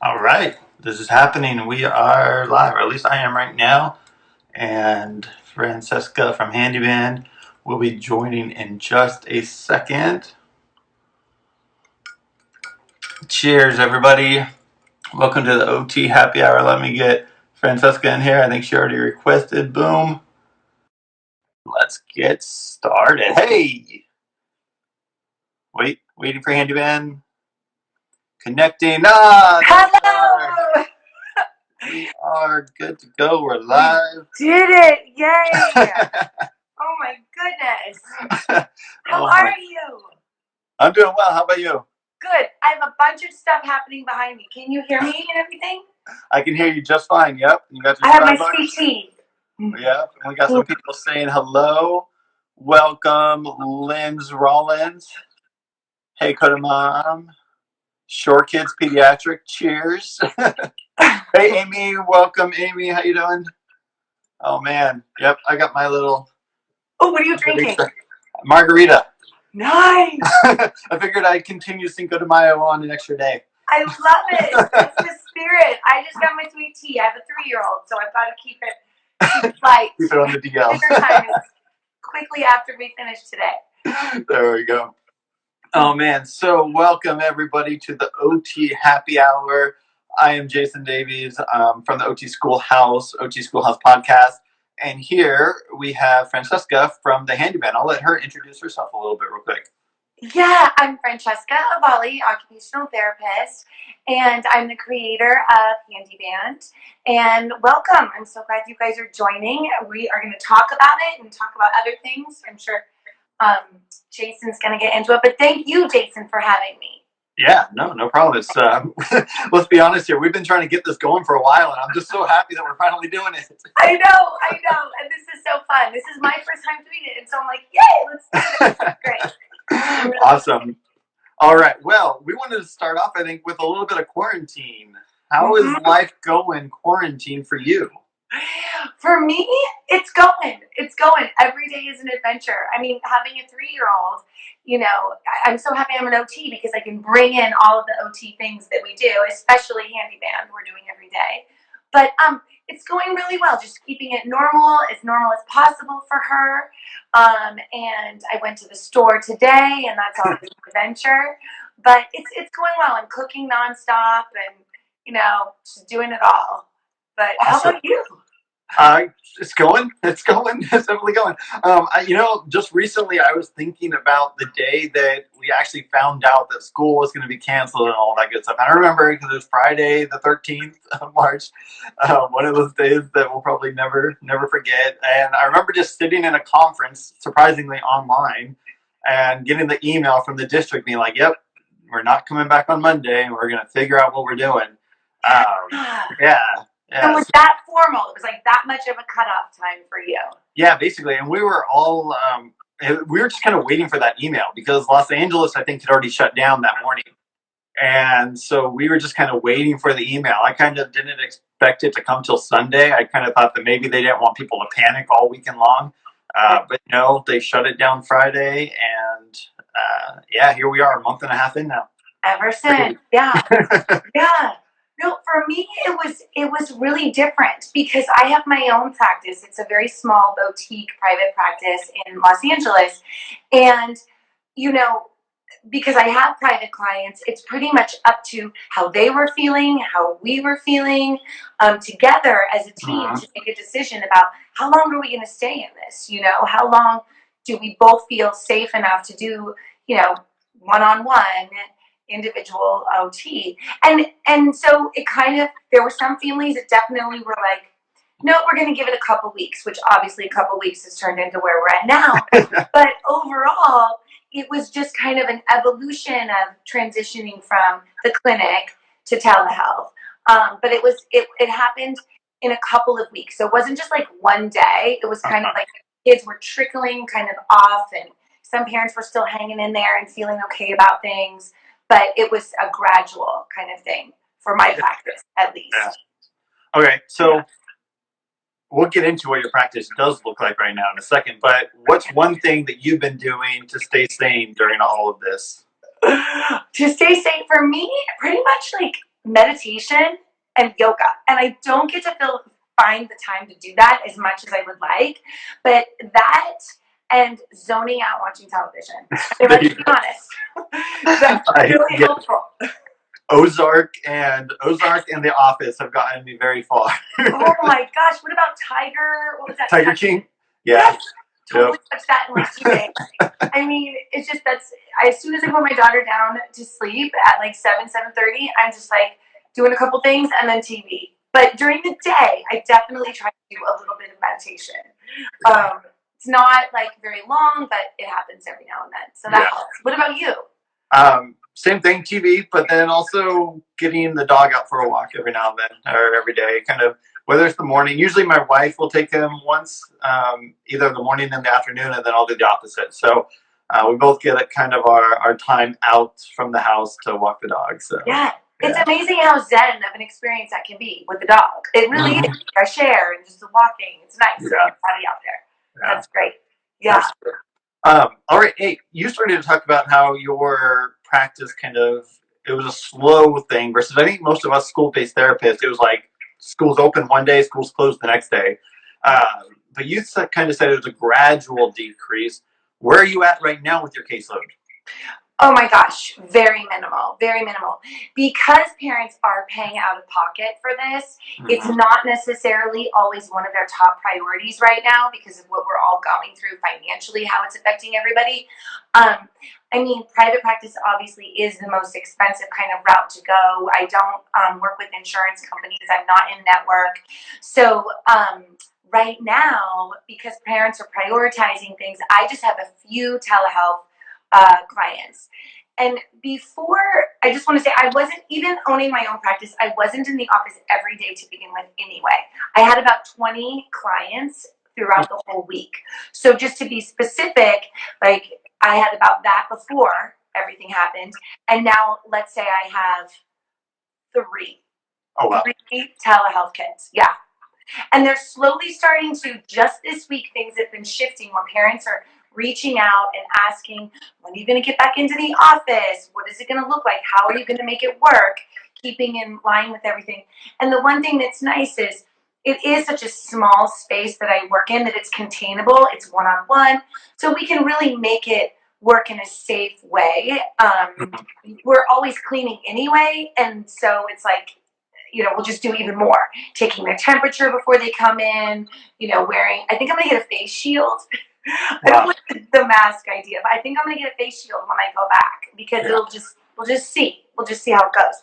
All right, this is happening. We are live, or at least I am right now. And Francesca from Handee Band will be joining in just a second. Cheers, everybody. Welcome to the OT Happy Hour. Let me get Francesca in here. I think she already requested. Boom. Let's get started. Hey! Waiting for Handee Band. Connecting. There we are. Hello! We are good to go. We're live. We did it! Yay! Oh my goodness! How are you? I'm doing well. How about you? Good. I have a bunch of stuff happening behind me. Can you hear me and everything? I can hear you just fine. Yep. You got your I have my Starbucks. sweet tea. Yep. And we got some people saying hello. Welcome, Lynn's Rollins. Hey, Coda Mom. Shore Kids Pediatric. Cheers. Hey, Amy. Welcome, Amy. How you doing? Oh, man. Yep. I got my little... Oh, what are you drinking? Margarita. Nice! I figured I'd continue Cinco de Mayo on an extra day. I love it. It's the spirit. I just got my sweet tea. I have a 3-year-old, so I've got to keep it light. Keep it on the DL. Dinner time is quickly after we finish today. There we go. Oh, man. So welcome, everybody, to the OT Happy Hour. I am Jason Davies from the OT Schoolhouse podcast. And here we have Francesca from the Handee Band. I'll let her introduce herself a little bit real quick. Yeah, I'm Francesca Avalli, occupational therapist, and I'm the creator of Handee Band. And welcome. I'm so glad you guys are joining. We are going to talk about it and talk about other things. I'm sure Jason's going to get into it. But thank you, Jason, for having me. Yeah, no problem. It's let's be honest here. We've been trying to get this going for a while, and I'm just so happy that we're finally doing it. I know, and this is so fun. This is my first time doing it, and so I'm like, yay, let's do it. Great. Awesome. All right. Well, we wanted to start off, I think, with a little bit of quarantine. How is life going quarantine for you? For me, it's going. It's going. Every day is an adventure. I mean, having a 3-year-old, I'm so happy I'm an OT because I can bring in all of the OT things that we do, especially Handee Band we're doing every day. But it's going really well, just keeping it normal as possible for her. And I went to the store today, and that's always an adventure. But it's going well. I'm cooking nonstop and, just doing it all. But how about you? It's going. It's definitely going. Just recently I was thinking about the day that we actually found out that school was going to be canceled and all that good stuff. I remember because it was Friday the 13th of March, one of those days that we'll probably never forget. And I remember just sitting in a conference, surprisingly online, and getting the email from the district being like, "Yep, we're not coming back on Monday, and we're going to figure out what we're doing." Yeah. And was that formal? It was like that much of a cutoff time for you. Yeah, basically. And we were all, we were just kind of waiting for that email because Los Angeles, I think, had already shut down that morning. And so we were just kind of waiting for the email. I kind of didn't expect it to come till Sunday. I kind of thought that maybe they didn't want people to panic all weekend long. But no, they shut it down Friday. And yeah, here we are a month and a half in now. Ever since. Yeah. Yeah. No, for me, it was really different because I have my own practice. It's a very small boutique private practice in Los Angeles. And, because I have private clients, it's pretty much up to how they were feeling, how we were feeling together as a team to make a decision about how long are we going to stay in this? How long do we both feel safe enough to do, one-on-one individual OT. And so it kind of, there were some families that definitely were like, no, we're going to give it a couple weeks, which obviously a couple weeks has turned into where we're at now. But overall, it was just kind of an evolution of transitioning from the clinic to telehealth. But it happened in a couple of weeks. So it wasn't just like one day. It was kind of like kids were trickling kind of off, and some parents were still hanging in there and feeling okay about things. But it was a gradual kind of thing for my practice, at least. Yeah. Okay, so we'll get into what your practice does look like right now in a second. But what's one thing that you've been doing to stay sane during all of this? To stay sane for me, pretty much like meditation and yoga. And I don't get to find the time to do that as much as I would like, but that and zoning out watching television. I mean, let's be honest. That's really helpful. Ozark and The Office have gotten me very far. Oh my gosh, what about Tiger? What was that? Tiger King? Yeah. Yes. Totally touched that in like 2 days. I mean, it's just as soon as I put my daughter down to sleep at like 7:30, I'm just like doing a couple things and then TV. But during the day, I definitely try to do a little bit of meditation. It's not like very long, but it happens every now and then. So that helps. What about you? Same thing, TV, but then also getting the dog out for a walk every now and then, or every day, kind of, whether it's the morning. Usually my wife will take him once, either the morning and the afternoon, and then I'll do the opposite. So we both get kind of our time out from the house to walk the dog. So it's amazing how zen of an experience that can be with the dog. It really is. Fresh air and just the walking. It's nice to get your body out there. That's great. Yeah. All right. Hey, you started to talk about how your practice it was a slow thing versus I think most of us school-based therapists, it was like school's open one day, school's closed the next day. But you kind of said it was a gradual decrease. Where are you at right now with your caseload? Oh my gosh, very minimal, very minimal. Because parents are paying out of pocket for this, it's not necessarily always one of their top priorities right now because of what we're all going through financially, how it's affecting everybody. I mean, private practice obviously is the most expensive kind of route to go. I don't work with insurance companies. I'm not in network. So right now, because parents are prioritizing things, I just have a few telehealth clients. And before, I just want to say, I wasn't even owning my own practice. I wasn't in the office every day to begin with anyway. I had about 20 clients throughout the whole week. So just to be specific, like I had about that before everything happened. And now let's say I have 3. Oh, wow. 3 telehealth kids. Yeah. And they're slowly starting to, just this week, things have been shifting where parents are reaching out and asking, when are you going to get back into the office? What is it going to look like? How are you going to make it work? Keeping in line with everything. And the one thing that's nice is it is such a small space that I work in that it's containable. It's one-on-one. So we can really make it work in a safe way. We're always cleaning anyway. And so it's like, we'll just do even more. Taking their temperature before they come in, wearing, I think I'm going to get a face shield. I don't like the mask idea, but I think I'm going to get a face shield when I go back because we'll just see how it goes.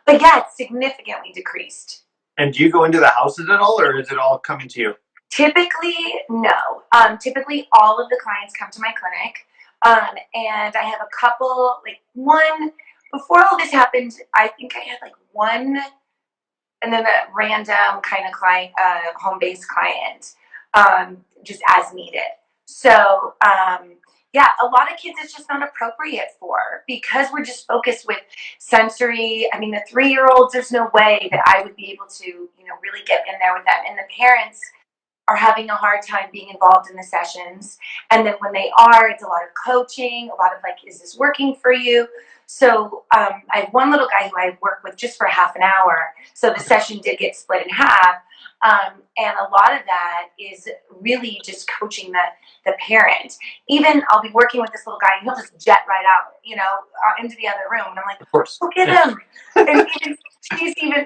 But yeah, it's significantly decreased. And do you go into the houses at all, or is it all coming to you? Typically, no. Typically, all of the clients come to my clinic, and I have a couple, like one, before all this happened, I think I had like one, and then a random kind of client, home-based client, just as needed. So, a lot of kids it's just not appropriate for because we're just focused with sensory. I mean, the 3-year-olds, there's no way that I would be able to, really get in there with them. And the parents are having a hard time being involved in the sessions. And then when they are, it's a lot of coaching, a lot of like, is this working for you? So I have one little guy who I work with just for half an hour. So the session did get split in half. And a lot of that is really just coaching the parent. Even I'll be working with this little guy and he'll just jet right out, into the other room. And I'm like, of course, look at him. And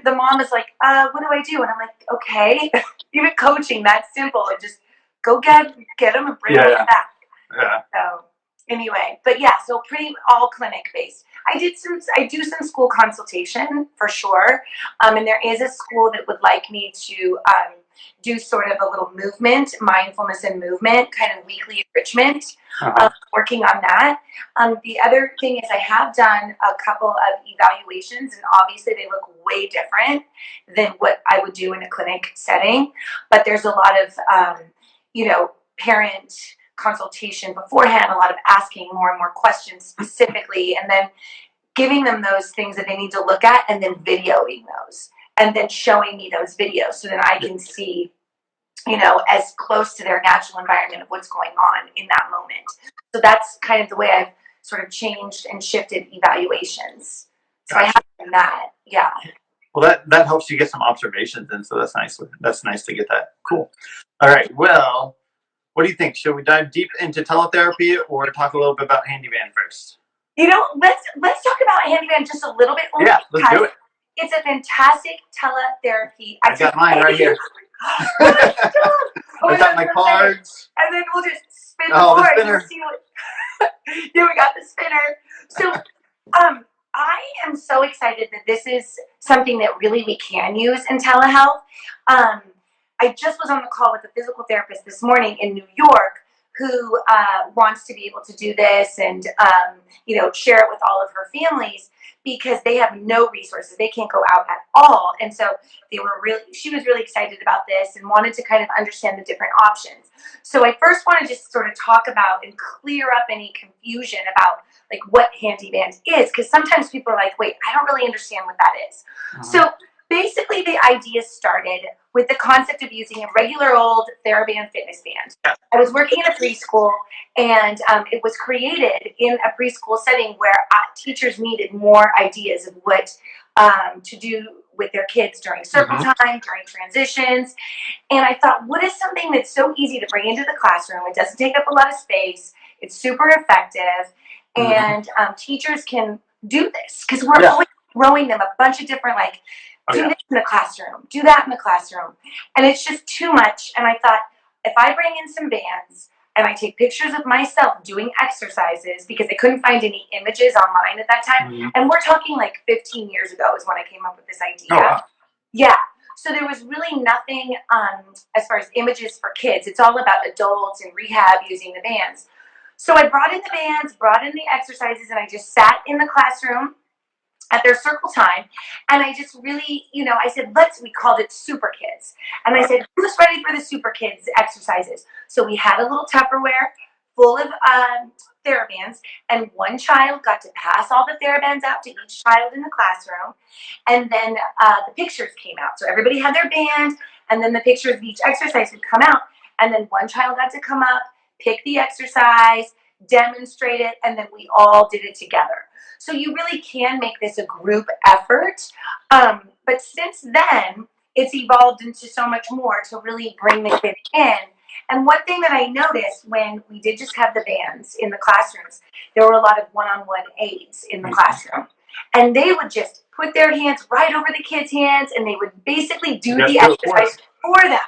the mom is like, what do I do? And I'm like, okay. Even coaching, that simple. And just go get him and bring him back. Yeah. So anyway, but so pretty all clinic based. I do some school consultation for sure. And there is a school that would like me to do sort of a little movement, mindfulness and movement, kind of weekly enrichment, working on that. The other thing is I have done a couple of evaluations, and obviously they look way different than what I would do in a clinic setting. But there's a lot of, parent consultation beforehand, a lot of asking more and more questions specifically, and then giving them those things that they need to look at and then videoing those and then showing me those videos so that I can see, as close to their natural environment of what's going on in that moment. So that's kind of the way I've sort of changed and shifted evaluations. So I have done that. Yeah. Well, that helps you get some observations, and so that's nice. That's nice to get that. Cool. All right. Well, what do you think? Should we dive deep into teletherapy or talk a little bit about Handee Band first? You know, let's talk about Handee Band just a little bit. Yeah, let's do it. It's a fantastic teletherapy. I got mine right here. Oh my God. I got my cards. And then we'll just spin the spinner. See what yeah, we got the spinner. So I am so excited that this is something that really we can use in telehealth. I just was on the call with a physical therapist this morning in New York who wants to be able to do this and share it with all of her families because they have no resources. They can't go out at all. And so she was really excited about this and wanted to kind of understand the different options. So I first want to just sort of talk about and clear up any confusion about like what Handee Band is, because sometimes people are like, wait, I don't really understand what that is. So basically the idea started with the concept of using a regular old TheraBand fitness band. I was working in a preschool, and it was created in a preschool setting where teachers needed more ideas of what to do with their kids during circle time, during transitions. And I thought, what is something that's so easy to bring into the classroom? It doesn't take up a lot of space. It's super effective. And teachers can do this because we're always throwing them a bunch of different do this in the classroom, do that in the classroom. And it's just too much. And I thought, if I bring in some bands and I take pictures of myself doing exercises, because I couldn't find any images online at that time. And we're talking like 15 years ago is when I came up with this idea. Oh, wow. Yeah. So there was really nothing as far as images for kids. It's all about adults and rehab using the bands. So I brought in the bands, brought in the exercises, and I just sat in the classroom at their circle time. And I just really, I said, we called it Super Kids. And I said, who's ready for the Super Kids exercises? So we had a little Tupperware full of TheraBands, and one child got to pass all the TheraBands out to each child in the classroom. And then the pictures came out. So everybody had their band, and then the pictures of each exercise would come out. And then one child got to come up, pick the exercise, demonstrate it, and then we all did it together. So you really can make this a group effort. But since then, it's evolved into so much more to really bring the kids in. And one thing that I noticed when we did just have the bands in the classrooms, there were a lot of one-on-one aides in the classroom. And they would just put their hands right over the kids' hands, and they would basically do the exercise for them.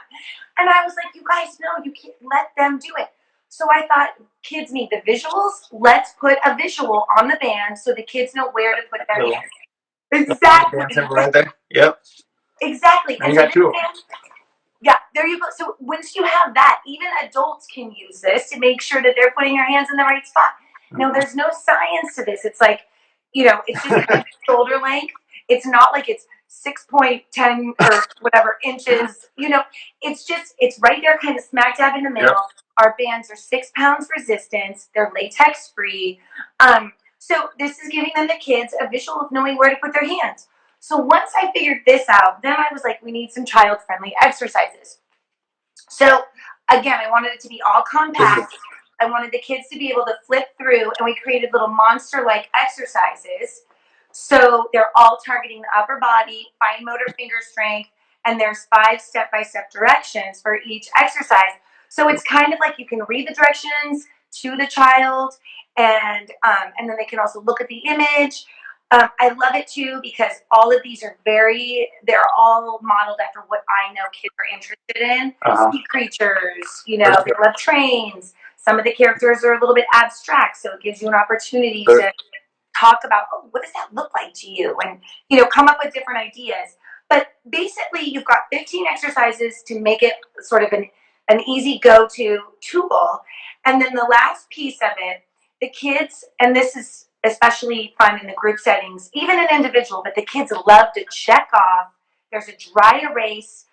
And I was like, you guys know, you can't let them do it. So I thought, kids need the visuals. Let's put a visual on the band so the kids know where to put their hands. Exactly. Right there. Yep. Exactly. And you got two. Yeah, there you go. So once you have that, even adults can use this to make sure that they're putting their hands in the right spot. No, there's no science to this. It's like, it's just shoulder length. It's not like it's 6.10 or whatever inches. It's right there, kind of smack dab in the middle. Yep. Our bands are 6 pounds resistance. They're latex free. So this is giving them, the kids, a visual of knowing where to put their hands. So once I figured this out, then I was like, we need some child-friendly exercises. So again, I wanted it to be all compact. I wanted the kids to be able to flip through, and we created little monster-like exercises. So they're all targeting the upper body, fine motor finger strength, and there's 5 step-by-step directions for each exercise. So it's kind of like you can read the directions to the child, and then they can also look at the image. I love it too because all of these are they're all modeled after what I know kids are interested in. Sea creatures, they love trains. Some of the characters are a little bit abstract, so it gives you an opportunity to talk about, what does that look like to you? And, come up with different ideas. But basically, you've got 15 exercises to make it sort of an easy go-to tool. And then the last piece of it, the kids, and this is especially fun in the group settings, even in individual, but the kids love to check off. There's a dry erase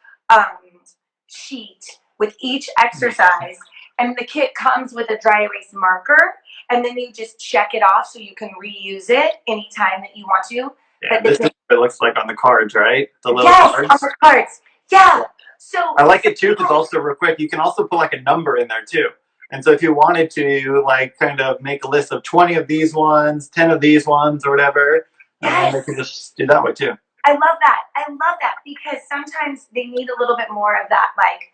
sheet with each exercise, and the kit comes with a dry erase marker, and then you just check it off so you can reuse it anytime that you want to. Yeah, this is what it looks like on the cards, right? The little cards. Yes, on the cards. Yeah. So I like it too because also real quick, you can also put like a number in there too. And so if you wanted to kind of make a list of 20 of these ones, 10 of these ones or whatever, and then they can just do that way too. I love that. I love that because sometimes they need a little bit more of that, like,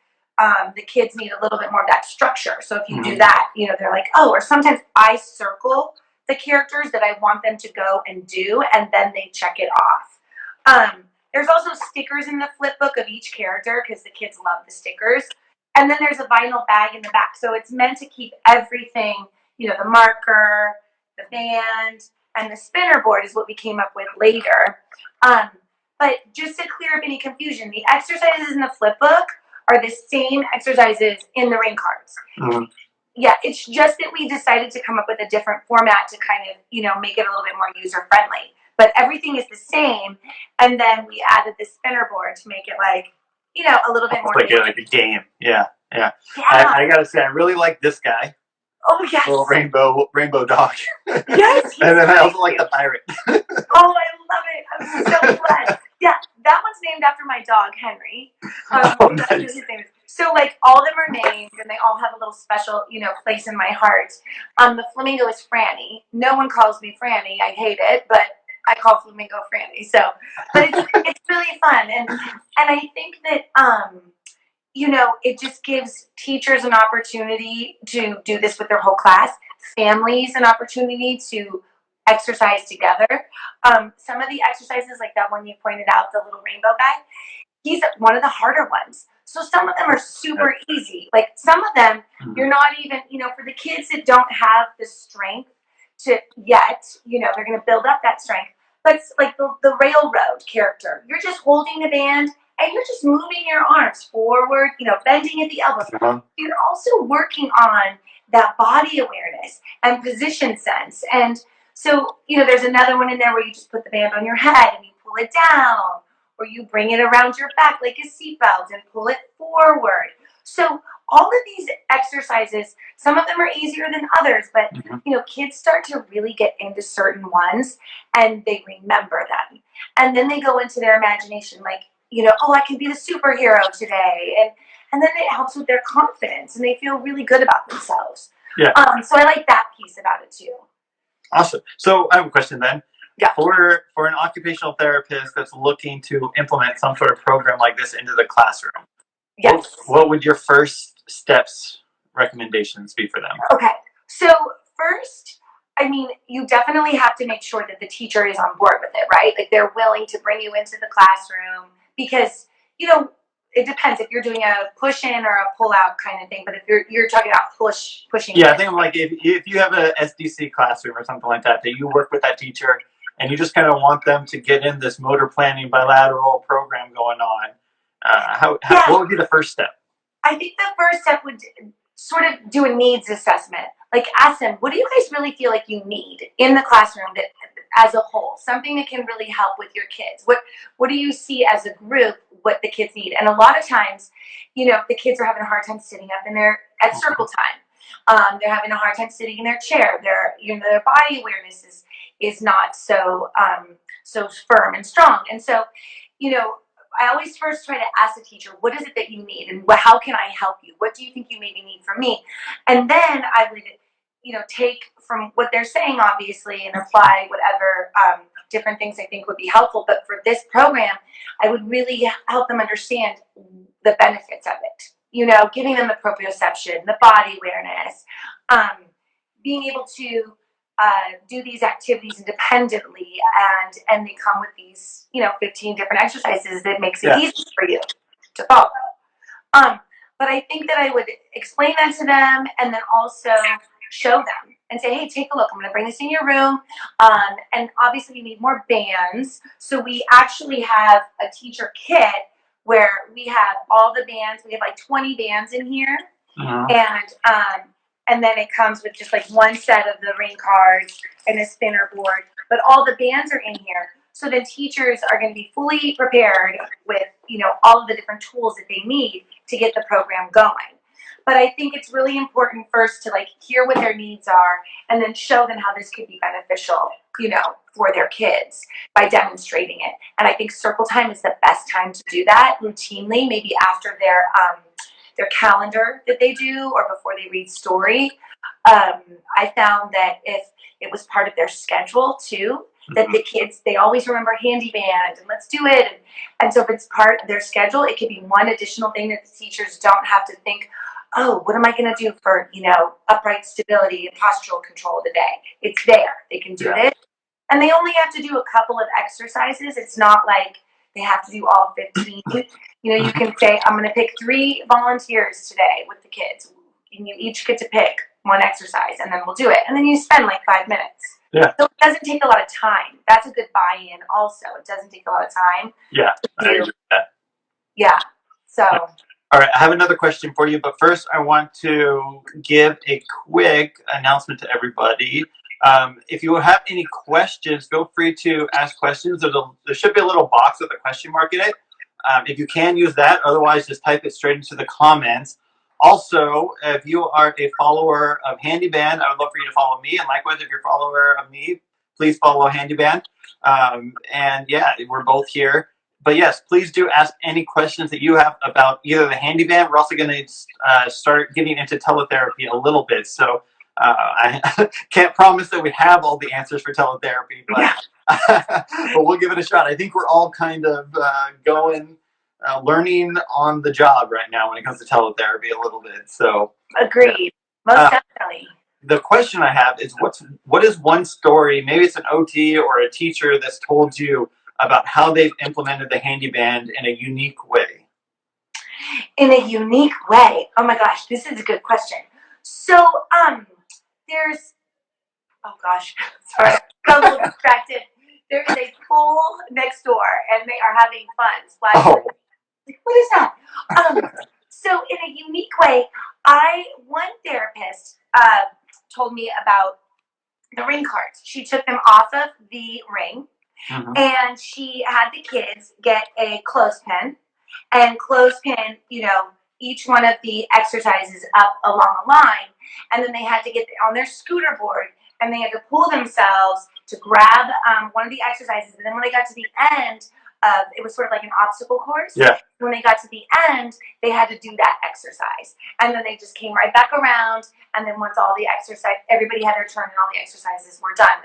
the kids need a little bit more of that structure. So if you do that, you know, they're like, oh, or sometimes I circle the characters that I want them to go and do, and then they check it off. There's also stickers in the flip book of each character because the kids love the stickers. And then there's a vinyl bag in the back. So it's meant to keep everything, you know, the marker, the band, and the spinner board is what we came up with later. But just to clear up any confusion, the exercises in the flip book are the same exercises in the ring cards. Yeah, it's just that we decided to come up with a different format to kind of, you know, make it a little bit more user friendly. But everything is the same, and then we added the spinner board to make it like, you know, a little bit more like a game. Yeah. I gotta say, I really like this guy. Oh yes, little rainbow dog. Yes, and then I also like the pirate. Oh, I love it. I'm so glad. Yeah, that one's named after my dog, Henry. Nice. His name is. So, like, all of them are named, and they all have a little special, you know, place in my heart. The flamingo is Franny. No one calls me Franny. I hate it, but I call flamingo Franny. So, but it's really fun, and I think that you know, it just gives teachers an opportunity to do this with their whole class, families an opportunity to exercise together. Some of the exercises, like that one you pointed out, the little rainbow guy, he's one of the harder ones. So some of them are super easy. Like some of them, you're not even, you know, for the kids that don't have the strength to yet, you know, they're going to build up that strength. But it's like the railroad character, you're just holding the band and you're just moving your arms forward, you know, bending at the elbows. You're also working on that body awareness and position sense. And so, you know, there's another one in there where you just put the band on your head and you pull it down, or you bring it around your back like a seatbelt and pull it forward. So all of these exercises, some of them are easier than others, but you know, kids start to really get into certain ones and they remember them. And then they go into their imagination like, you know, oh, I can be the superhero today. And then it helps with their confidence and they feel really good about themselves. Yeah. So I like that piece about it too. Awesome. So I have a question then. Yeah. For an occupational therapist that's looking to implement some sort of program like this into the classroom, yes, what would your first steps recommendations be for them? Okay. So first, I mean, you definitely have to make sure that the teacher is on board with it, right? Like they're willing to bring you into the classroom because, you know, it depends if you're doing a push in or a pull out kind of thing. But if you're talking about pushing. Yeah, I think like if you have a SDC classroom or something like that you work with that teacher and you just kind of want them to get in this motor planning bilateral program going on, what would be the first step? I think the first step would sort of do a needs assessment. Like ask them, what do you guys really feel like you need in the classroom that, as a whole, something that can really help with your kids? What do you see as a group what the kids need? And a lot of times, you know, the kids are having a hard time sitting up at circle time. They're having a hard time sitting in their chair. Their body awareness is not so so firm and strong. And so, you know, I always first try to ask the teacher, what is it that you need and how can I help you? What do you think you maybe need from me? And then I would, you know, take from what they're saying, obviously, and apply whatever different things I think would be helpful. But for this program, I would really help them understand the benefits of it. You know, giving them the proprioception, the body awareness, being able to do these activities independently, and they come with these, you know, 15 different exercises that makes it easy for you to follow. But I think that I would explain that to them and then also show them and say, hey, take a look. I'm going to bring this in your room. And obviously, you need more bands. So we actually have a teacher kit where we have all the bands. We have like 20 bands in here. And then it comes with just like one set of the ring cards and a spinner board. But all the bands are in here. So the teachers are going to be fully prepared with, you know, all of the different tools that they need to get the program going. But I think it's really important first to like hear what their needs are and then show them how this could be beneficial, you know, for their kids by demonstrating it. And I think circle time is the best time to do that routinely, maybe after their calendar that they do or before they read story. I found that if it was part of their schedule too, that the kids, they always remember Handee Band and let's do it. And so if it's part of their schedule, it could be one additional thing that the teachers don't have to think, oh, what am I going to do for, upright stability and postural control today? It's there. They can do this. And they only have to do a couple of exercises. It's not like they have to do all 15. You can say, I'm going to pick 3 volunteers today with the kids. And you each get to pick one exercise, and then we'll do it. And then you spend like 5 minutes. Yeah. So it doesn't take a lot of time. That's a good buy-in also. It doesn't take a lot of time. Yeah, I agree with that. Yeah. So. All right, I have another question for you, but first I want to give a quick announcement to everybody. If you have any questions, feel free to ask questions. There should be a little box with a question mark in it. If you can, use that. Otherwise, just type it straight into the comments. Also, if you are a follower of Handee Band, I would love for you to follow me. And likewise, if you're a follower of me, please follow Handee Band. And yeah, we're both here. But yes, please do ask any questions that you have about either the Handee Band. We're also going to start getting into teletherapy a little bit. So I can't promise that we have all the answers for teletherapy, but, but we'll give it a shot. I think we're all kind of learning on the job right now when it comes to teletherapy a little bit. So agreed. Most definitely. The question I have is what is one story, maybe it's an OT or a teacher that's told you about how they've implemented the Handee Band in a unique way? In a unique way? Oh my gosh, this is a good question. So, there's, oh gosh, sorry, I'm a little distracted. There is a pool next door, and they are having fun splashing. Oh. What is that? So in a unique way, one therapist told me about the ring cards. She took them off of the ring, and she had the kids get a clothespin, and clothespin, each one of the exercises up along a line, and then they had to get on their scooter board, and they had to pull themselves to grab one of the exercises, and then when they got to the end, it was sort of like an obstacle course. Yeah. When they got to the end, they had to do that exercise, and then they just came right back around. And then once everybody had their turn, and all the exercises were done.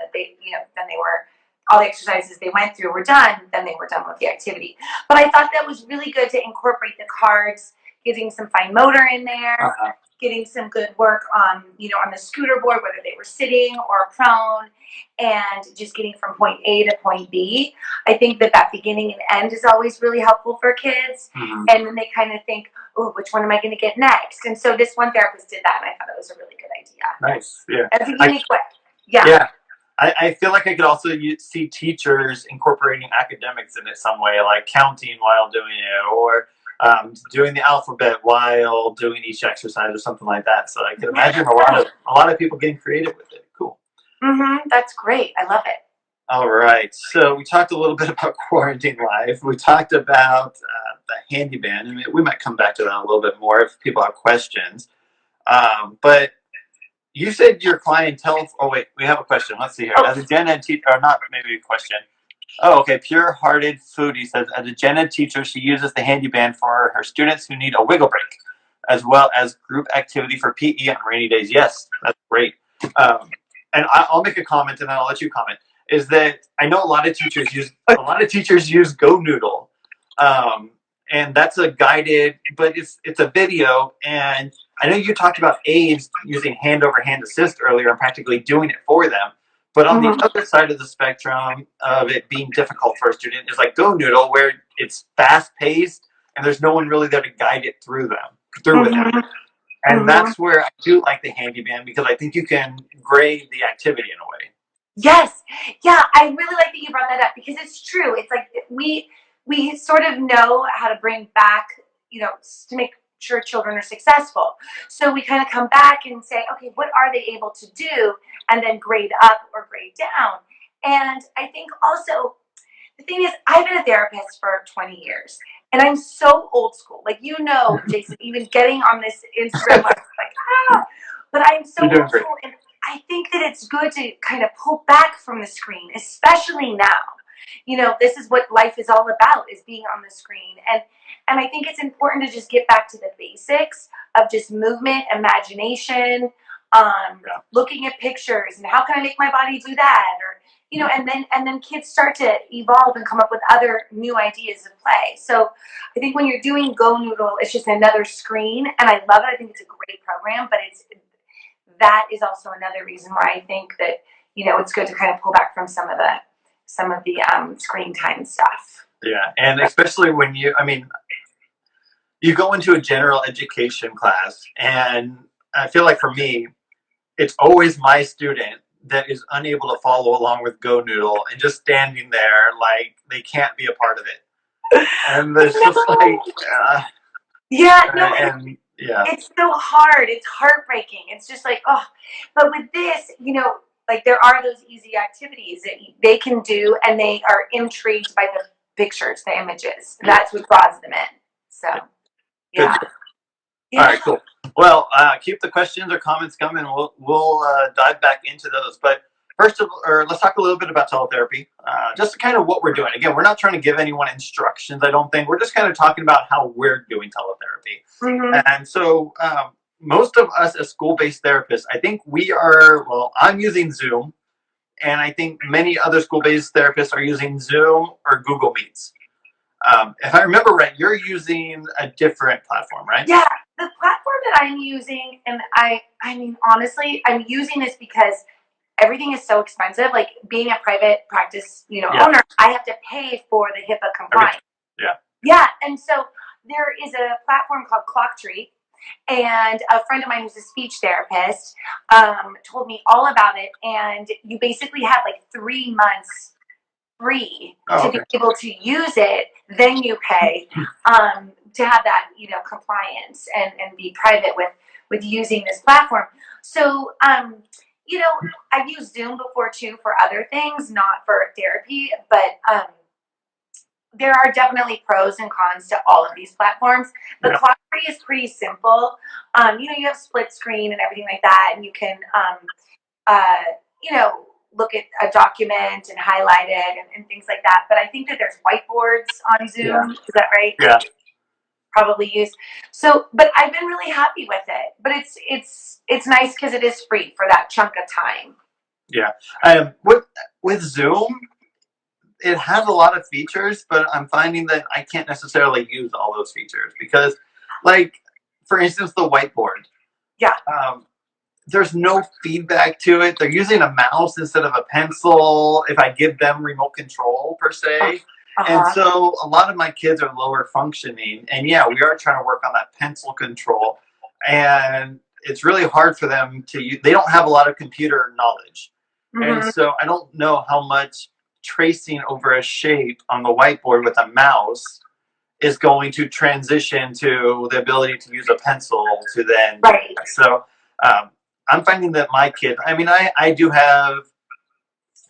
All the exercises they went through were done. Then they were done with the activity. But I thought that was really good to incorporate the cards, getting some fine motor in there, getting some good work on the scooter board, whether they were sitting or prone, and just getting from point A to point B. I think that beginning and end is always really helpful for kids. And then they kind of think, oh, which one am I going to get next? And so this one therapist did that, and I thought it was a really good idea. Nice, yeah. That's a unique way. Yeah. Yeah. I feel like I could also see teachers incorporating academics in it some way, like counting while doing it, or doing the alphabet while doing each exercise or something like that. So I can imagine a lot of people getting creative with it. Cool. That's great. I love it. All right. So we talked a little bit about quarantine life. We talked about the Handee Band. I mean, we might come back to that a little bit more if people have questions. But you said your clientele. Oh wait, we have a question. Let's see here. As a gen ed teacher, or not maybe a question. Oh, okay. Pure-hearted foodie says, as a gen ed teacher, she uses the Handee Band for her students who need a wiggle break, as well as group activity for PE on rainy days. Yes, that's great. And I'll make a comment, and then I'll let you comment. Is that I know a lot of teachers use Go Noodle, and that's a guided, but it's a video. And I know you talked about aides using hand over hand assist earlier and practically doing it for them. But on the other side of the spectrum of it being difficult for a student is like Go Noodle, where it's fast paced and there's no one really there to guide it through with them. And that's where I do like the Handee Band, because I think you can grade the activity in a way. Yes. Yeah, I really like that you brought that up, because it's true. It's like we sort of know how to bring back, to make sure children are successful. So we kind of come back and say, okay, what are they able to do? And then grade up or grade down. And I think also, the thing is, I've been a therapist for 20 years. And I'm so old school. Like, Jason, even getting on this Instagram, but I'm so old school. And I think that it's good to kind of pull back from the screen, especially now. This is what life is all about, is being on the screen. And I think it's important to just get back to the basics of just movement, imagination, looking at pictures, and how can I make my body do that? Or, you know, and then kids start to evolve and come up with other new ideas of play. So I think when you're doing Go Noodle, it's just another screen, and I love it. I think it's a great program, but that is also another reason why I think that, you know, it's good to kind of pull back from some of the screen time stuff. Yeah, and especially when you go into a general education class, and I feel like for me, it's always my student that is unable to follow along with Go Noodle and just standing there like they can't be a part of it. And there's just like, yeah, no, and yeah, it's so hard. It's heartbreaking. It's just like, oh, but with this, you know, like there are those easy activities that they can do, and they are intrigued by the pictures, the images. That's what draws them in. So, yeah. Good. All right, cool. Well, keep the questions or comments coming. We'll dive back into those. But let's talk a little bit about teletherapy. Just kind of what we're doing. Again, we're not trying to give anyone instructions. I don't think we're just kind of talking about how we're doing teletherapy. Mm-hmm. And so, most of us as school-based therapists, I think we are. Well, I'm using Zoom, and I think many other school-based therapists are using Zoom or Google Meets. If I remember right, you're using a different platform, right? Yeah, the platform that I'm using, and I mean, honestly, I'm using this because everything is so expensive. Like being a private practice, you know, owner, I have to pay for the HIPAA compliance. Yeah, and so there is a platform called ClockTree, and a friend of mine who's a speech therapist told me all about it. And you basically have like 3 months free to be able to use it. Then you pay to have that, you know, compliance and be private with using this platform. So, you know, I've used Zoom before too for other things, not for therapy, but there are definitely pros and cons to all of these platforms. The ClockTree is pretty simple. You know, you have split screen and everything like that, and you can, you know, look at a document and highlight it and things like that. But I think that there's whiteboards on Zoom. Yeah. Is that right? Yeah. Probably use. So, but I've been really happy with it. But it's nice because it is free for that chunk of time. Yeah. With Zoom, it has a lot of features, but I'm finding that I can't necessarily use all those features because, like, for instance, the whiteboard. Yeah. There's no feedback to it. They're using a mouse instead of a pencil. If I give them remote control per se. And so a lot of my kids are lower functioning. And yeah, we are trying to work on that pencil control. And it's really hard for them to use. They don't have a lot of computer knowledge. Mm-hmm. And so I don't know how much tracing over a shape on the whiteboard with a mouse is going to transition to the ability to use a pencil to then. Right. So I'm finding that my kids, I mean, I do have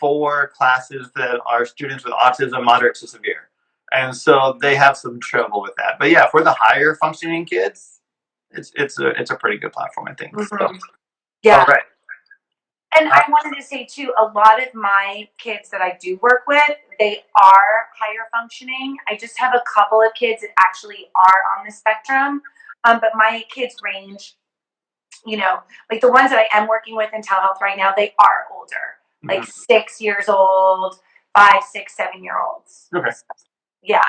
4 classes that are students with autism, moderate to severe. And so they have some trouble with that. But yeah, for the higher functioning kids, it's a pretty good platform, I think. Mm-hmm. So, yeah. All right. And I wanted to say too, a lot of my kids that I do work with, they are higher functioning. I just have a couple of kids that actually are on the spectrum. But my kids range, you know, like the ones that I am working with in telehealth right now, they are older, like 6 years old, 5, 6, 7-year-olds. Okay. Yeah.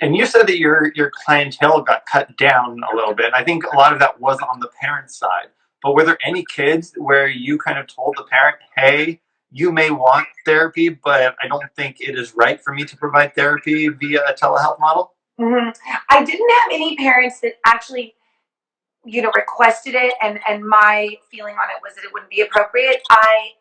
And you said that your clientele got cut down a little bit. I think a lot of that was on the parent side. But were there any kids where you kind of told the parent, hey, you may want therapy, but I don't think it is right for me to provide therapy via a telehealth model? Mm-hmm. I didn't have any parents that actually, you know, requested it, and my feeling on it was that it wouldn't be appropriate. I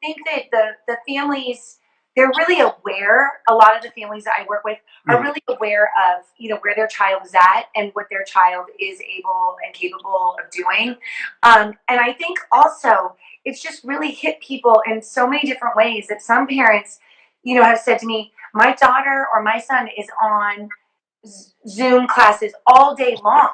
think that the families, they're really aware. A lot of the families that I work with are really aware of, you know, where their child is at and what their child is able and capable of doing. And I think also it's just really hit people in so many different ways that some parents, you know, have said to me, my daughter or my son is on Zoom classes all day long.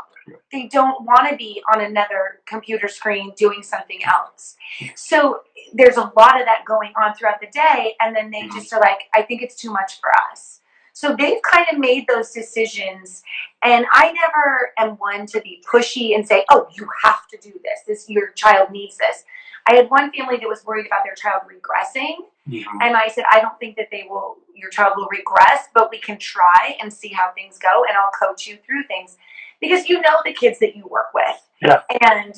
They don't want to be on another computer screen doing something else. So there's a lot of that going on throughout the day, and then they just are like, I think it's too much for us. So they've kind of made those decisions, and I never am one to be pushy and say, oh, you have to do this, your child needs this. I had one family that was worried about their child regressing, and I said, I don't think that your child will regress, but we can try and see how things go, and I'll coach you through things, because you know the kids that you work with. Yeah. And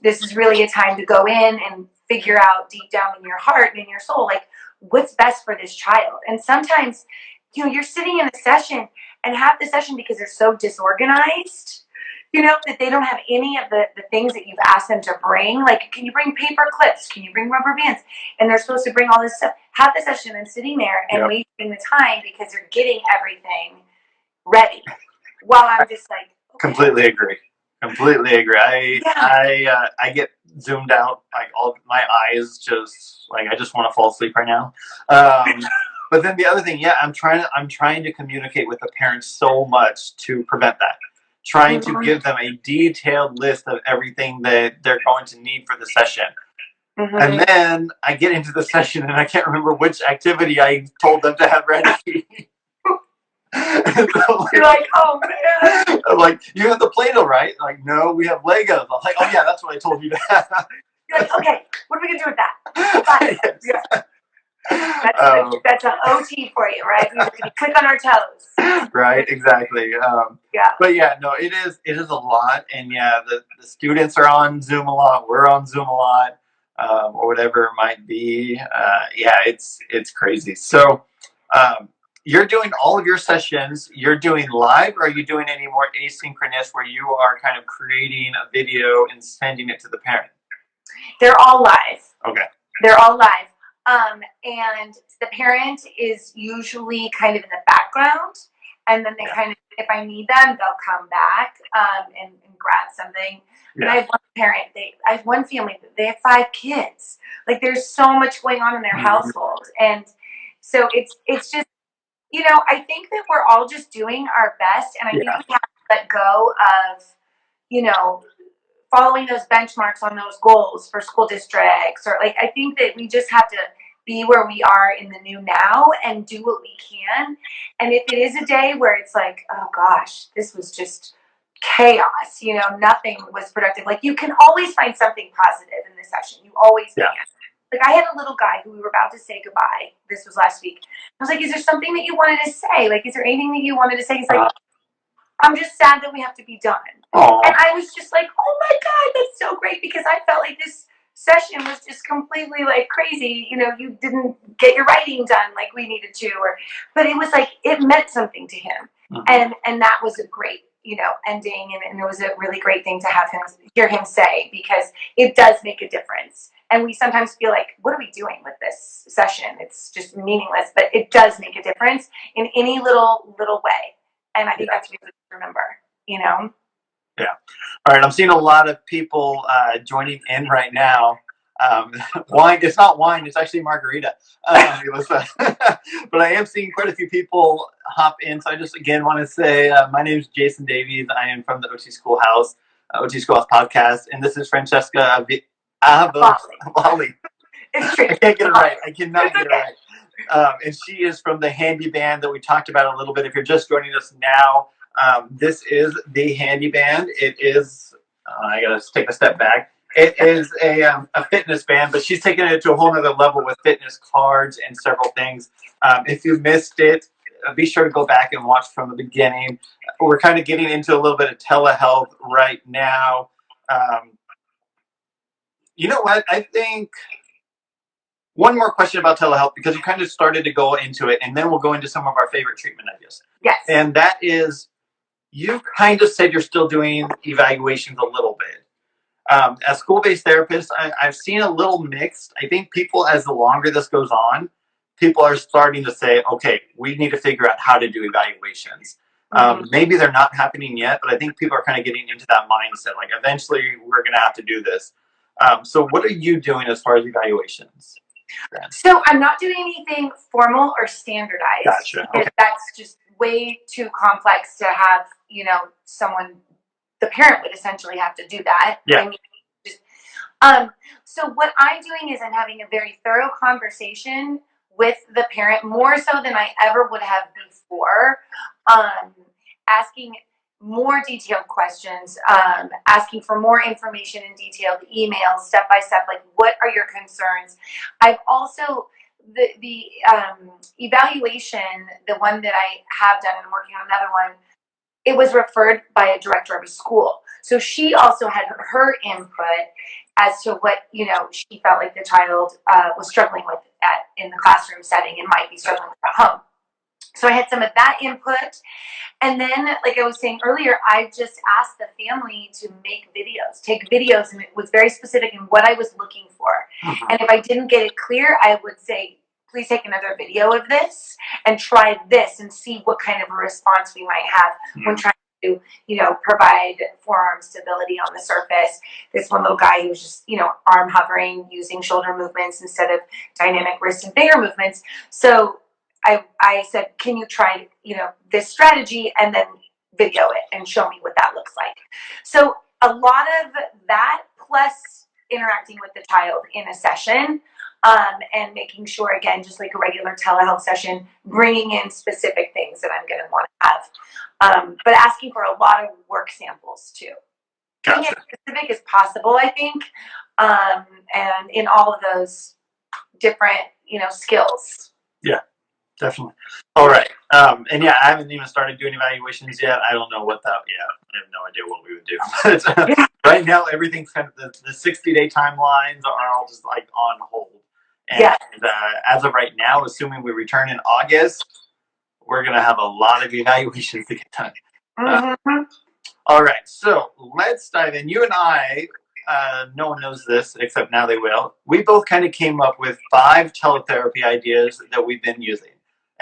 this is really a time to go in and figure out deep down in your heart and in your soul, like, what's best for this child. And sometimes, you're sitting in a session, and half the session, because they're so disorganized, that they don't have any of the things that you've asked them to bring. Like, can you bring paper clips? Can you bring rubber bands? And they're supposed to bring all this stuff. Half the session, I'm sitting there and wasting the time because they're getting everything ready. While I'm just like, okay. Completely agree. I get zoomed out, like all my eyes just like I just want to fall asleep right now. But then the other thing, I'm trying to communicate with the parents so much to prevent that. Trying to give them a detailed list of everything that they're going to need for the session. And then I get into the session and I can't remember which activity I told them to have ready. So, you're like, oh man. I'm like, you have the Play-Doh, right? Like, no, we have Legos. I'm like, oh yeah, that's what I told you to have. You're like, okay, what are we gonna do with that? Yes. That's an OT for you, right? We're gonna click on our toes. Right, exactly. But no, it is a lot, and the students are on Zoom a lot. We're on Zoom a lot, or whatever it might be. It's crazy. So. You're doing all of your sessions, you're doing live, or are you doing any more asynchronous where you are kind of creating a video and sending it to the parent? They're all live. Okay. They're all live. And the parent is usually kind of in the background, and then they kind of, if I need them, they'll come back and grab something. And I have one parent, I have one family, they have 5 kids. Like, there's so much going on in their household. And so it's just, I think that we're all just doing our best, and I think we have to let go of, following those benchmarks on those goals for school districts, or I think that we just have to be where we are in the new now and do what we can. And if it is a day where it's like, oh gosh, this was just chaos, nothing was productive. Like, you can always find something positive in the session. You always can. Like, I had a little guy who we were about to say goodbye. This was last week. I was like, is there something that you wanted to say? Like, is there anything that you wanted to say? He's like, I'm just sad that we have to be done. Aww. And I was just like, oh my God, that's so great, because I felt like this session was just completely like crazy. You didn't get your writing done like we needed to, but it was like, it meant something to him. And that was a great, ending. And it was a really great thing to hear him say, because it does make a difference. And we sometimes feel like, what are we doing with this session? It's just meaningless, but it does make a difference in any little way. And I think that's what we have to remember, Yeah. All right. I'm seeing a lot of people joining in right now. Wine. It's not wine. It's actually margarita. But I am seeing quite a few people hop in. So I just again want to say my name is Jason Davies. I am from the OT Schoolhouse podcast, and this is Francesca Avalli. I can't get it right. I cannot get it right. And she is from the Handee Band that we talked about a little bit. If you're just joining us now, this is the Handee Band. It is, I gotta take a step back. It is a fitness band, but she's taking it to a whole nother level with fitness cards and several things. If you missed it, be sure to go back and watch from the beginning. We're kind of getting into a little bit of telehealth right now. You know what? I think one more question about telehealth, because you kind of started to go into it, and then we'll go into some of our favorite treatment ideas. Yes. And that is, you kind of said you're still doing evaluations a little bit. As school-based therapists, I've seen a little mixed. I think people, as the longer this goes on, people are starting to say, okay, we need to figure out how to do evaluations. Maybe they're not happening yet, but I think people are kind of getting into that mindset. Like, eventually, we're going to have to do this. So what are you doing as far as evaluations? So I'm not doing anything formal or standardized. Gotcha. Okay. That's just way too complex to have, someone, the parent would essentially have to do that. Yeah. So what I'm doing is I'm having a very thorough conversation with the parent more so than I ever would have before, asking more detailed questions, asking for more information in detailed emails, step by step, like what are your concerns. I've also, the evaluation, the one that I have done, and I'm working on another one, it was referred by a director of a school. So she also had her input as to what, you know, she felt like the child was struggling with in the classroom setting and might be struggling with at home. So I had some of that input. And then, like I was saying earlier, I just asked the family to take videos, and it was very specific in what I was looking for. And if I didn't get it clear, I would say, please take another video of this and try this and see what kind of a response we might have when trying to, you know, provide forearm stability on the surface. This one little guy who was just, you know, arm hovering, using shoulder movements instead of dynamic wrist and finger movements. So I said, can you try, you know, this strategy and then video it and show me what that looks like. So a lot of that, plus interacting with the child in a session, and making sure, again, just like a regular telehealth session, bringing in specific things that I'm going to want to have, but asking for a lot of work samples too. Gotcha. Being as specific as possible, I think, and in all of those different, you know, skills. Yeah. Definitely. All right. And yeah, I haven't even started doing evaluations yet. I don't know what that, I have no idea what we would do. But right now, everything's kind of, the 60-day timelines are all just like on hold. And as of right now, assuming we return in August, we're going to have a lot of evaluations to get done. All right. So let's dive in. You and I, no one knows this except now they will. We both kind of came up with 5 teletherapy ideas that we've been using.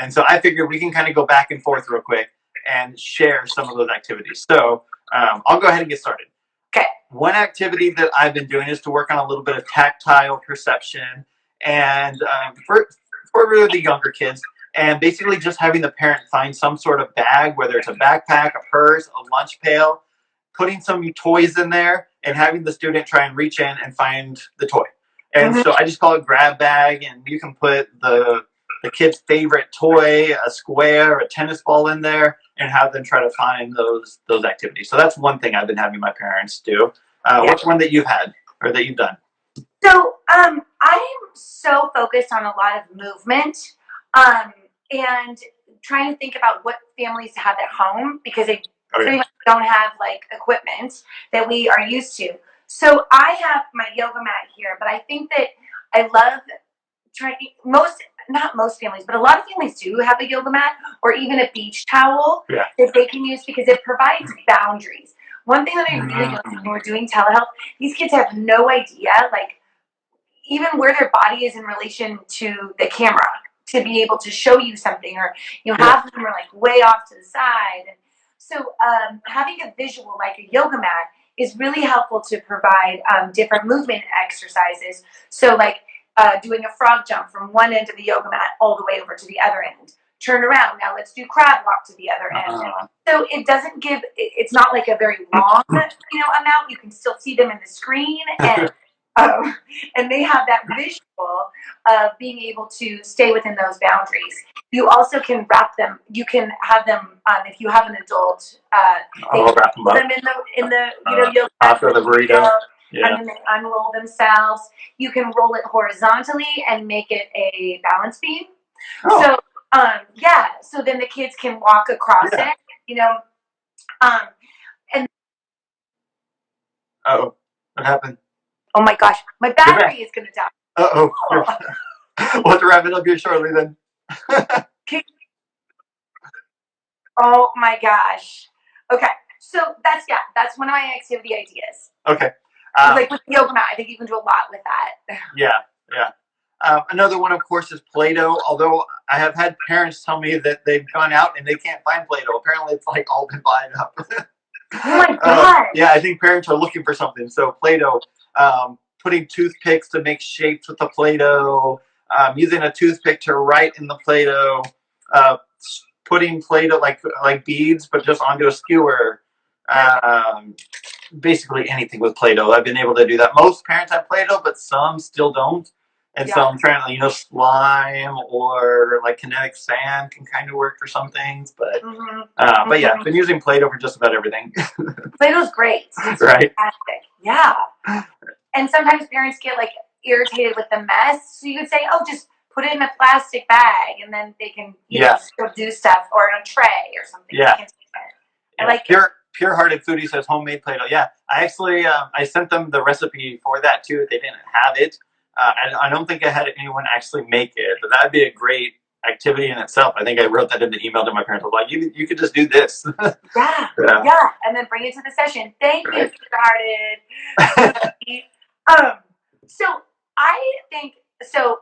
And so I figured we can kind of go back and forth real quick and share some of those activities. So I'll go ahead and get started. Okay. One activity that I've been doing is to work on a little bit of tactile perception, and for the younger kids, and basically just having the parent find some sort of bag, whether it's a backpack, a purse, a lunch pail, putting some toys in there, and having the student try and reach in and find the toy. And so I just call it grab bag, and you can put the kid's favorite toy, a square, a tennis ball in there, and have them try to find those activities. So that's one thing I've been having my parents do. What's one that you've had or that you've done? So I am so focused on a lot of movement, and trying to think about what families have at home, because they pretty much don't have like equipment that we are used to. So I have my yoga mat here, but I think that I love trying not most families, but a lot of families do have a yoga mat or even a beach towel that they can use, because it provides boundaries. One thing that I really noticed when we're doing telehealth, these kids have no idea, like, even where their body is in relation to the camera, to be able to show you something, or, you know, half of them are like way off to the side. And so having a visual like a yoga mat is really helpful to provide different movement exercises. So like doing a frog jump from one end of the yoga mat all the way over to the other end. Turn around, now let's do crab walk to the other end. So it doesn't give, it's not like a very long, you know, amount. You can still see them in the screen, and they have that visual of being able to stay within those boundaries. You also can wrap them. You can have them if you have an adult. Wrap them put them in the you know, yoga after the burrito. And then they unroll themselves. You can roll it horizontally and make it a balance beam. So so then the kids can walk across it. You know, and what happened? Oh my gosh, my battery is going to die. We'll have to wrap it up here shortly then. Oh my gosh. Okay, so that's one of my activity ideas. Okay. Like with yoga mat, I think you can do a lot with that. Yeah. Another one, of course, is Play-Doh. Although I have had parents tell me that they've gone out and they can't find Play-Doh. Apparently, it's like all been buying up. Oh my god. Yeah, I think parents are looking for something. So Play-Doh, putting toothpicks to make shapes with the Play-Doh, using a toothpick to write in the Play-Doh, putting Play-Doh like beads, but just onto a skewer. Basically anything with Play-Doh. I've been able to do that. Most parents have Play-Doh, but some still don't. And so I'm trying to, slime or like kinetic sand can kind of work for some things, but yeah, I've been using Play-Doh for just about everything. Play-Doh's great. It's right? fantastic. Yeah. And sometimes parents get like irritated with the mess, so you could say, "Oh, just put it in a plastic bag, and then they can still do stuff, or in a tray or something." Yeah. I like Pure-hearted foodie says homemade Play-Doh. Yeah, I actually I sent them the recipe for that too. They didn't have it. I don't think I had anyone actually make it, but that'd be a great activity in itself. I think I wrote that in the email to my parents. I was like, you could just do this. yeah, and then bring it to the session. Thank you, pure-hearted. So I think so.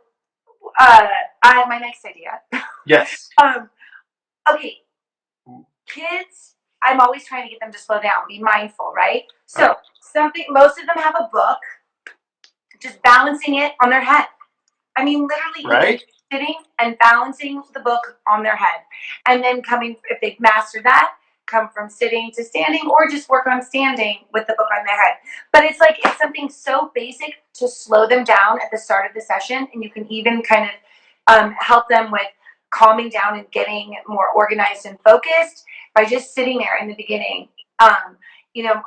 I have my next idea. Yes. Okay, kids. I'm always trying to get them to slow down, be mindful, right? So most of them have a book, just balancing it on their head. I mean, literally sitting and balancing the book on their head. And then if they've mastered that, come from sitting to standing, or just work on standing with the book on their head. But it's something so basic to slow them down at the start of the session. And you can even kind of help them with calming down and getting more organized and focused by just sitting there in the beginning. A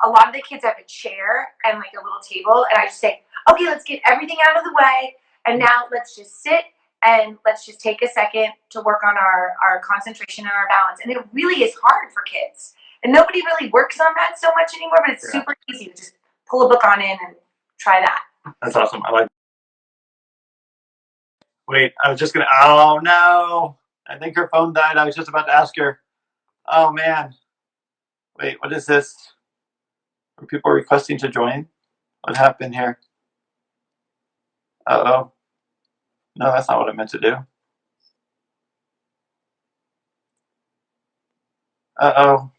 lot of the kids have a chair and like a little table, and I just say, okay, let's get everything out of the way, and now let's just sit and let's just take a second to work on our concentration and our balance. And it really is hard for kids, and nobody really works on that so much anymore, but it's super easy to just pull a book on in and try that. That's awesome. I like. Wait, I was just gonna. Oh no! I think her phone died. I was just about to ask her. Oh man! Wait, what is this? Are people requesting to join? What happened here? Uh-oh. No, that's not what I meant to do. Uh-oh.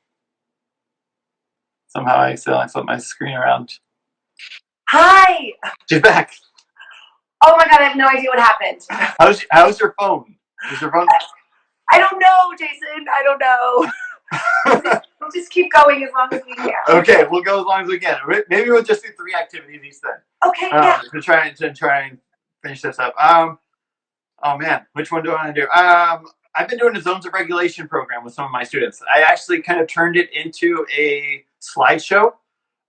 Somehow I accidentally flipped my screen around. Hi! She's back. Oh my god, I have no idea what happened. How's your phone? Is your phone? I don't know, Jason. I don't know. We'll just keep going as long as we can. Okay, we'll go as long as we can. Maybe we'll just do 3 activities each then. Okay, yeah. To try and finish this up. Oh man, which one do I want to do? I've been doing a zones of regulation program with some of my students. I actually kind of turned it into a slideshow.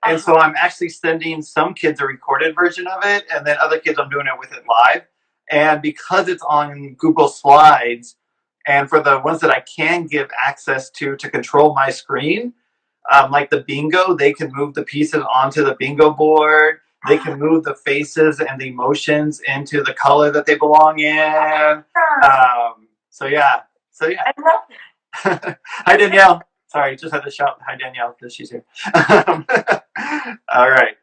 And so I'm actually sending some kids a recorded version of it, and then other kids I'm doing it with it live. And because it's on Google Slides, and for the ones that I can give access to control my screen, like the bingo, they can move the pieces onto the bingo board. They can move the faces and the emotions into the color that they belong in. So yeah. I love that. Hi, Danielle. Sorry, just had to shout hi, Danielle, because she's here. All right.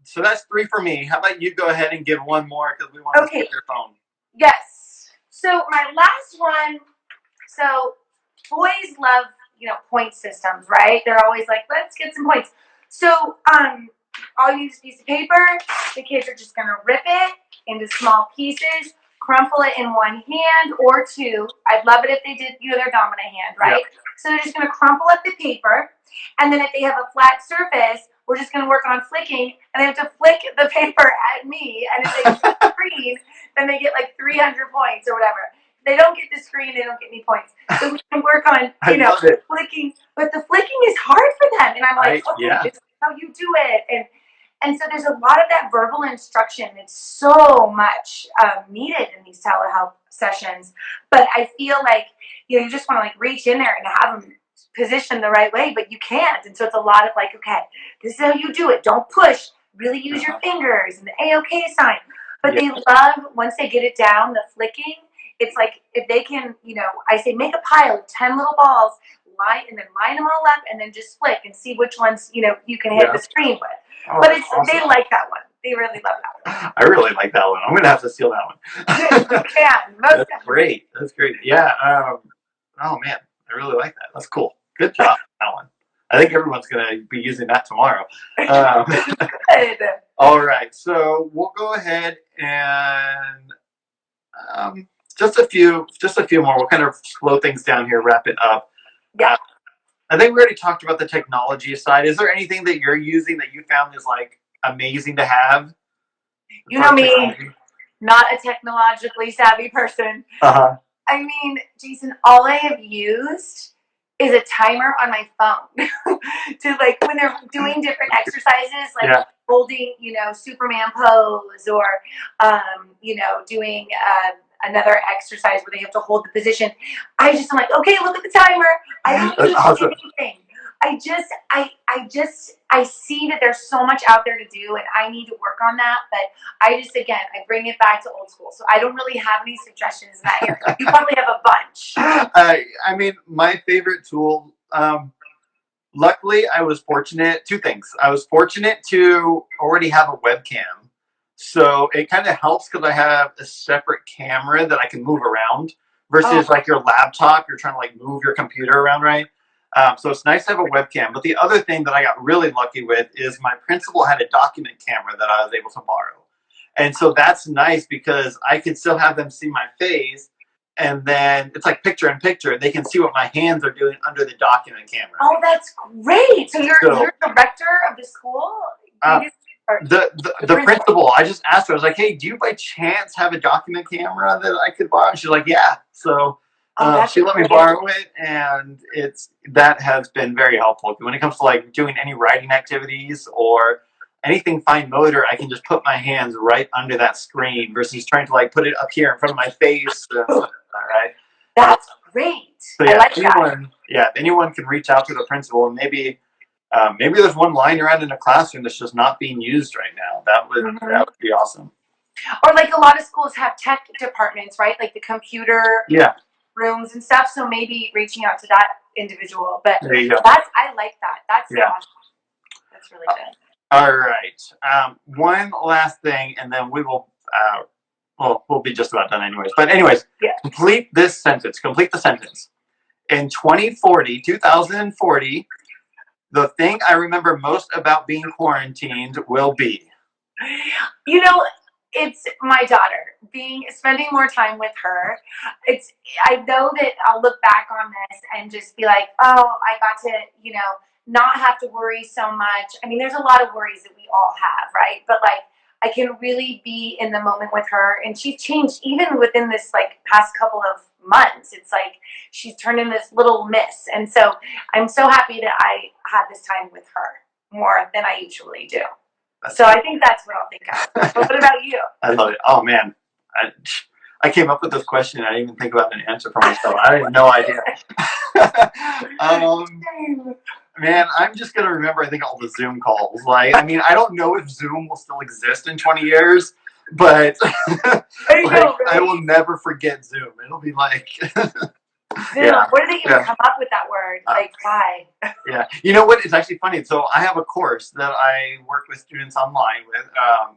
So that's 3 for me. How about you go ahead and give one more, because we want to get your phone. Yes. So my last one. So boys love, point systems, right? They're always like, let's get some points. So I'll use a piece of paper. The kids are just going to rip it into small pieces, crumple it in one hand or 2. I'd love it if they did their dominant hand, right? Yep. So they're just going to crumple up the paper, and then if they have a flat surface, we're just going to work on flicking, and they have to flick the paper at me, and if they get the screen, then they get like 300 points or whatever. If they don't get the screen, they don't get any points. So we can work on, flicking, but the flicking is hard for them, and I'm like, this is how you do it, and so there's a lot of that verbal instruction. It's so much needed in these telehealth sessions. But I feel like, you just want to like reach in there and have them positioned the right way, but you can't. And so it's a lot of like, okay, this is how you do it. Don't push. Really use your fingers and the A-OK sign. But they love, once they get it down, the flicking. It's like if they can, I say make a pile of 10 little balls, and then line them all up, and then just flick and see which ones you can hit the screen with. Oh, but awesome. They like that one. They really love that one. I really like that one. I'm gonna have to steal that one. You can. That's great. That's great. Yeah. Oh man, I really like that. That's cool. Good job, that one. I think everyone's gonna be using that tomorrow. Good. All right. So we'll go ahead and just a few more. We'll kind of slow things down here, wrap it up. Yeah. I think we already talked about the technology side. Is there anything that you're using that you found is like amazing to have? You know me. not a technologically savvy person. I mean, Jason, all I have used is a timer on my phone to like when they're doing different exercises, like holding, you know, Superman pose or, you know, doing another exercise where they have to hold the position. I'm like, okay, look at the timer. I don't use anything. I see that there's so much out there to do, and I need to work on that. But I bring it back to old school. So I don't really have any suggestions in that area. You probably have a bunch. I mean, my favorite tool, luckily I was fortunate, two things. I was fortunate to already have a webcam. So it kind of helps because I have a separate camera that I can move around versus like your laptop, you're trying to like move your computer around, right? So it's nice to have a webcam. But the other thing that I got really lucky with is my principal had a document camera that I was able to borrow. And so that's nice because I can still have them see my face. And then it's like picture in picture. They can see what my hands are doing under the document camera. Oh, that's great. So you're director of the school? The principal, I just asked her, I was like, hey, do you by chance have a document camera that I could borrow? And she's like, yeah. So she let me borrow it, and that has been very helpful. When it comes to like doing any writing activities or anything fine motor, I can just put my hands right under that screen versus trying to like put it up here in front of my face. Right? That's great. So yeah, I like that. Yeah, if anyone can reach out to the principal, and maybe there's one lying around in a classroom that's just not being used right now. That would be awesome. Or like a lot of schools have tech departments, right? Like the computer rooms and stuff. So maybe reaching out to that individual. But there you go. I like that. That's awesome. That's really good. All right. One last thing, and then we will. We'll be just about done anyways. But anyways, complete this sentence. Complete the sentence. In 2040, the thing I remember most about being quarantined will be. You know, it's my daughter. Spending more time with her. I know that I'll look back on this and just be like, oh, I got to, you know, not have to worry so much. I mean, there's a lot of worries that we all have, right? But like, I can really be in the moment with her, and she's changed even within this like past couple of months. It's like she's turned into this little miss, and so I'm so happy that I had this time with her more than I usually do. So I think that's what I'll think of. But what about you? I love it. Oh man, I came up with this question and I didn't even think about an answer for myself. I had no idea. Man, I'm just going to remember, I think, all the Zoom calls. Like, I mean, I don't know if Zoom will still exist in 20 years, but I will never forget Zoom. It'll be like... Zoom. Where did they even come up with that word? Like, why? Yeah. You know what? It's actually funny. So I have a course that I work with students online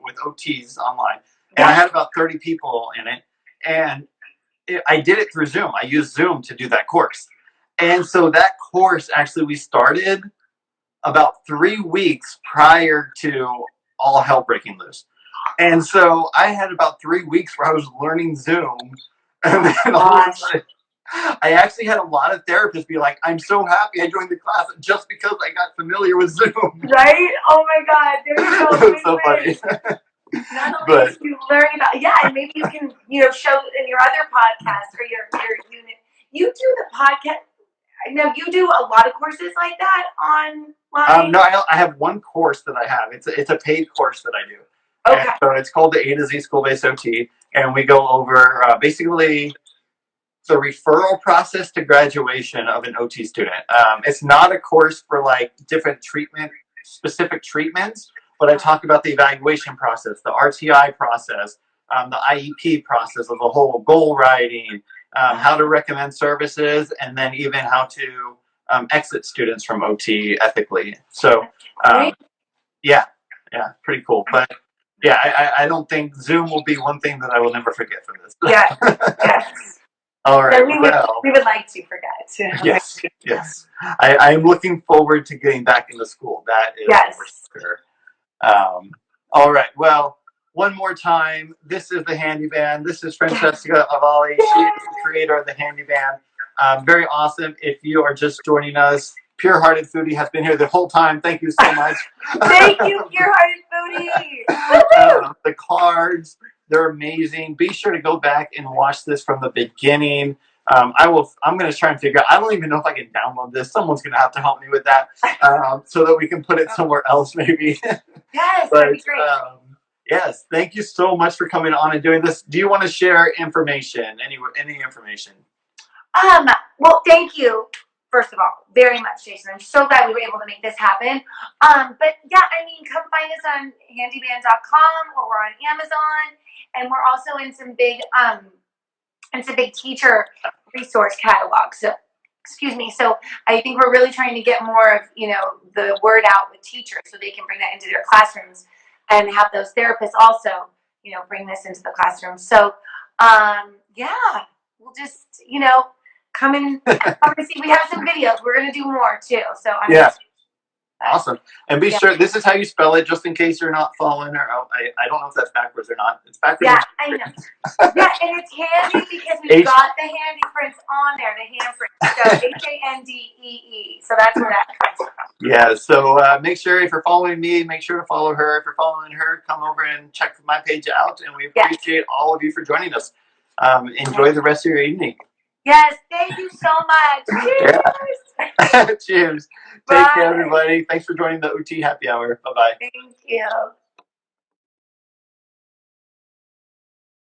with OTs online. And I had about 30 people in it. And I did it through Zoom. I used Zoom to do that course. And so that course, actually, we started about 3 weeks prior to all hell breaking loose. And so I had about 3 weeks where I was learning Zoom. And then all of a sudden, I actually had a lot of therapists be like, I'm so happy I joined the class just because I got familiar with Zoom. Right? Oh my God. There you go. It's so funny. Not only is you learning about, and maybe you can, you know, show in your other podcast or your unit. You do the podcast. Now, you do a lot of courses like that online? No, I have one course that I have. It's a paid course that I do. Okay. And so it's called the A to Z School-Based OT, and we go over basically the referral process to graduation of an OT student. It's not a course for like different specific treatments, but I talk about the evaluation process, the RTI process, the IEP process of the whole goal writing, how to recommend services, and then even how to exit students from OT ethically. So, pretty cool. But I don't think Zoom will be one thing that I will never forget from this. Yeah. Yes. All right. We would like to forget. Yes. I am looking forward to getting back into school. That is for sure. All right. Well, one more time, this is the Handee Band. This is Francesca Avalli. She is the creator of the Handee Band. Very awesome. If you are just joining us, Pure Hearted Foodie has been here the whole time. Thank you so much. Thank you, Pure Hearted Foodie. The cards, They're amazing. Be sure to go back and watch this from the beginning. I'm going to try and figure out. I don't even know if I can download this. Someone's going to have to help me with that, so that we can put it somewhere else, maybe. Yes, But, that'd be great. yes, thank you so much for coming on and doing this. Do you want to share information? Any information? Well, thank you, first of all, very much, Jason. I'm so glad we were able to make this happen. But yeah, I mean, come find us on handyband.com, or we're on Amazon, and we're also in some big teacher resource catalogs. So, excuse me. So I think we're really trying to get more of, the word out with teachers so they can bring that into their classrooms, and have those therapists also, bring this into the classroom. So, yeah, we'll just, come and see. We have some videos. We're going to do more too. So I'm Yeah. just, Awesome. And be sure, this is how you spell it, just in case you're not following, or I don't know if that's backwards or not. It's backwards. Yeah, I know. Yeah, and it's handy because we've got the handy prints on there, the hand prints. So HANDEE. So that's where that comes from. Yeah, so make sure, if you're following me, make sure to follow her. If you're following her, come over and check my page out. And we appreciate all of you for joining us. Enjoy the rest of your evening. Yes, thank you so much. Cheers. Cheers. Take care, everybody. Thanks for joining the OT Happy Hour. Bye-bye. Thank you.